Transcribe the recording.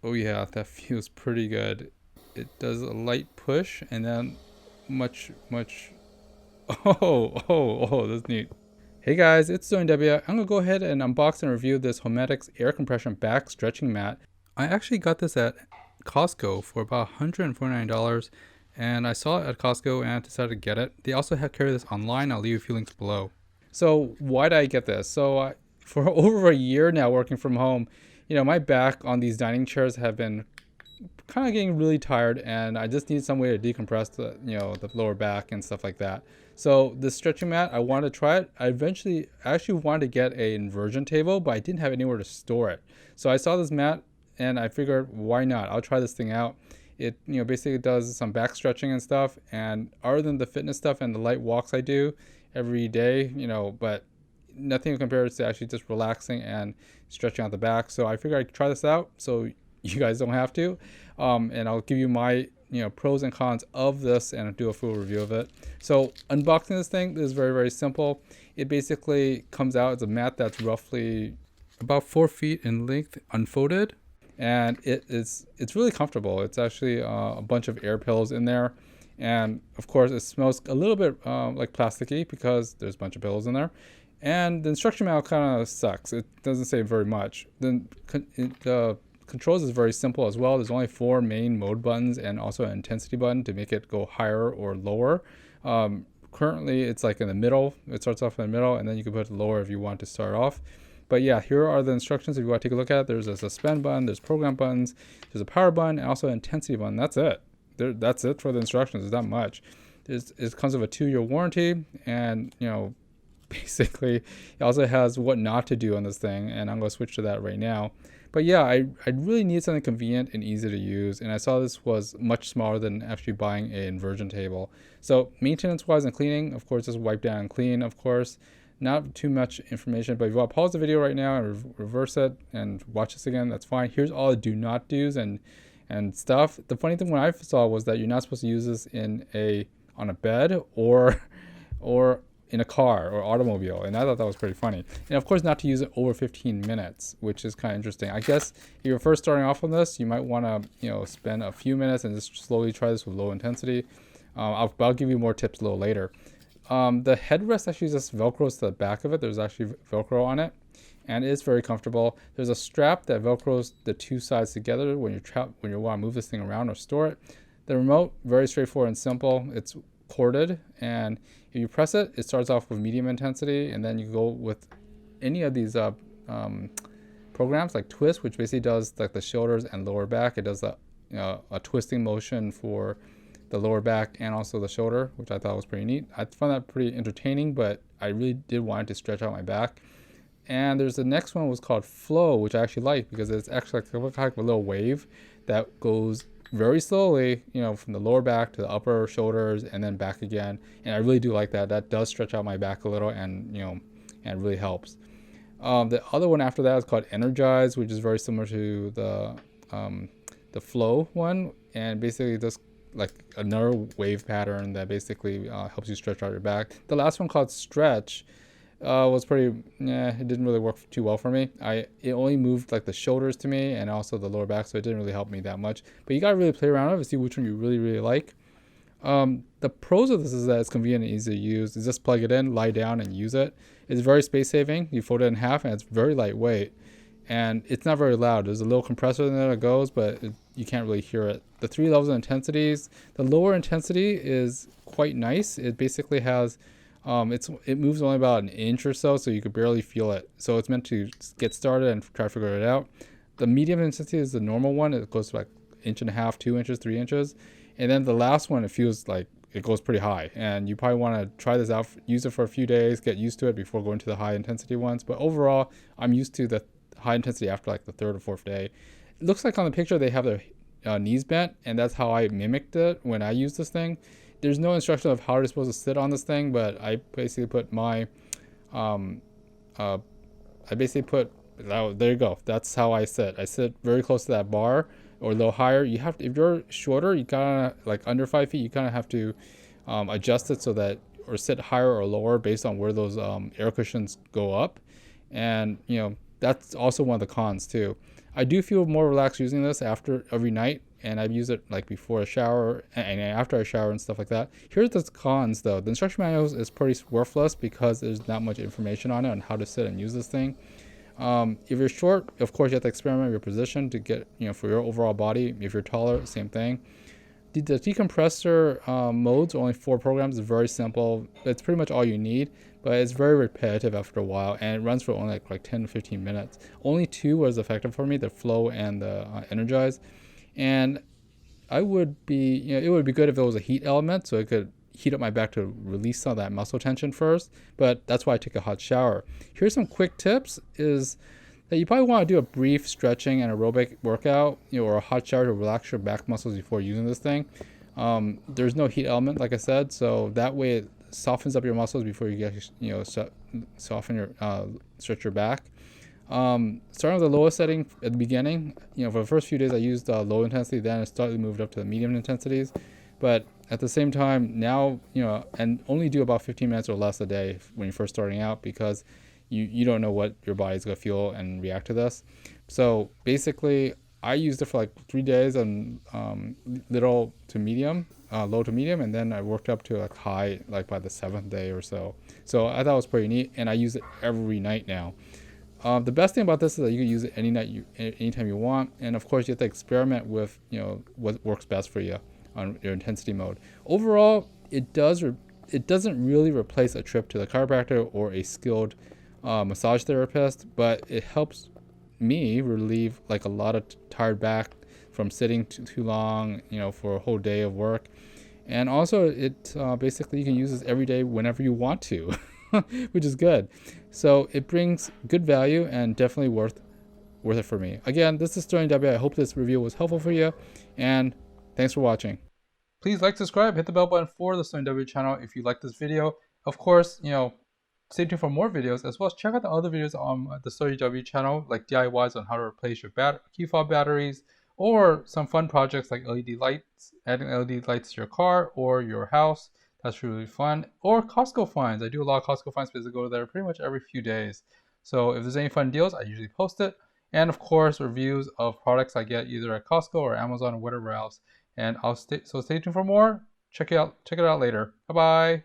Oh yeah, that feels pretty good. It does a light push and then much. That's neat. Hey guys, it's Zoe W. I'm gonna go ahead and unbox and review this Homedics air compression back stretching mat. I actually got this at Costco for about $149, and I saw it at Costco and I decided to get it. They also have carry this online. I'll leave a few links below. So why did I get this? For over a year now working from home, my back on these dining chairs have been kind of getting really tired, and I just need some way to decompress the lower back and stuff like that. So the stretching mat, I wanted to try it. I actually wanted to get a inversion table, but I didn't have anywhere to store it. So I saw this mat and I figured, why not? I'll try this thing out. It basically does some back stretching and stuff, and other than the fitness stuff and the light walks I do every day, but nothing compares to actually just relaxing and stretching out the back. So I figured I'd try this out so you guys don't have to. And I'll give you my pros and cons of this and do a full review of it. So unboxing this thing is very, very simple. It basically comes out as a mat that's roughly about 4 feet in length, unfolded, and it's really comfortable. It's actually a bunch of air pillows in there, and of course it smells a little bit like plasticky because there's a bunch of pillows in there. And the instruction manual kind of sucks. It doesn't say very much. Then the controls is very simple as well. There's only 4 main mode buttons and also an intensity button to make it go higher or lower. Currently it's like in the middle. It starts off in the middle, and then you can put it lower if you want to start off. But yeah, here are the instructions if you want to take a look at it. There's a suspend button, there's program buttons, there's a power button, and also an intensity button. That's it. That's it for the instructions. There's not much. It comes with a 2-year warranty, and basically it also has what not to do on this thing, and I'm going to switch to that right now. But yeah, I really need something convenient and easy to use, and I saw this was much smaller than actually buying an inversion table. So maintenance wise and cleaning, of course, just wipe down and clean, of course. Not too much information, but if you want to pause the video right now and reverse it and watch this again, that's fine. Here's all the do not do's and stuff. The funny thing when I saw was that you're not supposed to use this on a bed or in a car or automobile, and I thought that was pretty funny. And of course not to use it over 15 minutes, which is kind of interesting. I guess if you're first starting off on this, you might want to spend a few minutes and just slowly try this with low intensity. I'll give you more tips a little later. The headrest actually just velcros to the back of it. There's actually velcro on it, and it is very comfortable. There's a strap that velcros the two sides together when you want to move this thing around or store it. The remote, very straightforward and simple. It's corded, and if you press it, it starts off with medium intensity, and then you go with any of these programs like twist, which basically does like the shoulders and lower back. It does a twisting motion for the lower back and also the shoulder, which I thought was pretty neat. I found that pretty entertaining, but I really did want to stretch out my back. And there's the next one was called Flow, which I actually like because it's actually like a little wave that goes very slowly, from the lower back to the upper shoulders and then back again. And I really do like that. That does stretch out my back a little, and and really helps. The other one after that is called Energize, which is very similar to the Flow one, and basically just like another wave pattern that basically helps you stretch out your back. The last one called Stretch was pretty, it didn't really work too well for me. It only moved like the shoulders to me and also the lower back, so it didn't really help me that much. But you gotta really play around with it and see which one you really, really like. The pros of this is that it's convenient and easy to use. You just plug it in, lie down, and use it. It's very space saving. You fold it in half, and it's very lightweight. And it's not very loud. There's a little compressor in there that goes, but you can't really hear it. The 3 levels of intensities. The lower intensity is quite nice. It basically has, it moves only about an inch or so you could barely feel it. So it's meant to get started and try to figure it out. The medium intensity is the normal one. It goes to like 1.5 inches, 2 inches, 3 inches. And then the last one, it feels like it goes pretty high. And you probably want to try this out, use it for a few days, get used to it before going to the high intensity ones. But overall, I'm used to the high intensity after like the 3rd or 4th day. It looks like on the picture they have their knees bent, and that's how I mimicked it when I used this thing. There's no instruction of how you're supposed to sit on this thing, but I basically put my there you go. That's how I sit. I sit very close to that bar or a little higher. You have to, if you're shorter, you kind of like under 5 feet, you kind of have to adjust it so that, or sit higher or lower based on where those air cushions go up. And that's also one of the cons too. I do feel more relaxed using this after every night, and I've used it like before a shower and after I shower and stuff like that. Here's the cons though. The instruction manual is pretty worthless because there's not much information on it on how to sit and use this thing. If you're short, of course, you have to experiment with your position to get, for your overall body. If you're taller, same thing. The decompressor modes are only 4 programs. It's very simple. It's pretty much all you need, but it's very repetitive after a while, and it runs for only like 10 to 15 minutes. Only 2 was effective for me, the flow and the energize. And it would be good if it was a heat element, so it could heat up my back to release some of that muscle tension first, but that's why I take a hot shower. Here's some quick tips is that you probably want to do a brief stretching and aerobic workout, or a hot shower to relax your back muscles before using this thing. There's no heat element, like I said, so that way it softens up your muscles before you get, soften your, stretch your back. Starting with the lowest setting at the beginning, for the first few days I used low intensity, then it slightly moved up to the medium intensities. But at the same time now, and only do about 15 minutes or less a day when you're first starting out, because you don't know what your body's going to feel and react to this. So basically, I used it for like 3 days on low to medium, and then I worked up to like high, like by the 7th day or so. So I thought it was pretty neat, and I use it every night now. The best thing about this is that you can use it anytime you want, and of course you have to experiment with what works best for you on your intensity mode. Overall, it doesn't really replace a trip to the chiropractor or a skilled massage therapist, but it helps me relieve like a lot of tired back from sitting too long, for a whole day of work. And also it basically you can use this every day whenever you want to, which is good. So it brings good value and definitely worth it for me. Again, this is Sterling W. I hope this review was helpful for you, and thanks for watching. Please like, subscribe, hit the bell button for the Sterling W channel if you like this video. Of course, stay tuned for more videos, as well as check out the other videos on the Sterling W channel, like DIYs on how to replace your key fob batteries, or some fun projects like LED lights, adding LED lights to your car or your house. That's really fun. Or Costco finds. I do a lot of Costco finds because I go there pretty much every few days. So if there's any fun deals, I usually post it. And of course, reviews of products I get either at Costco or Amazon or whatever else. And stay tuned for more. Check it out later. Bye bye.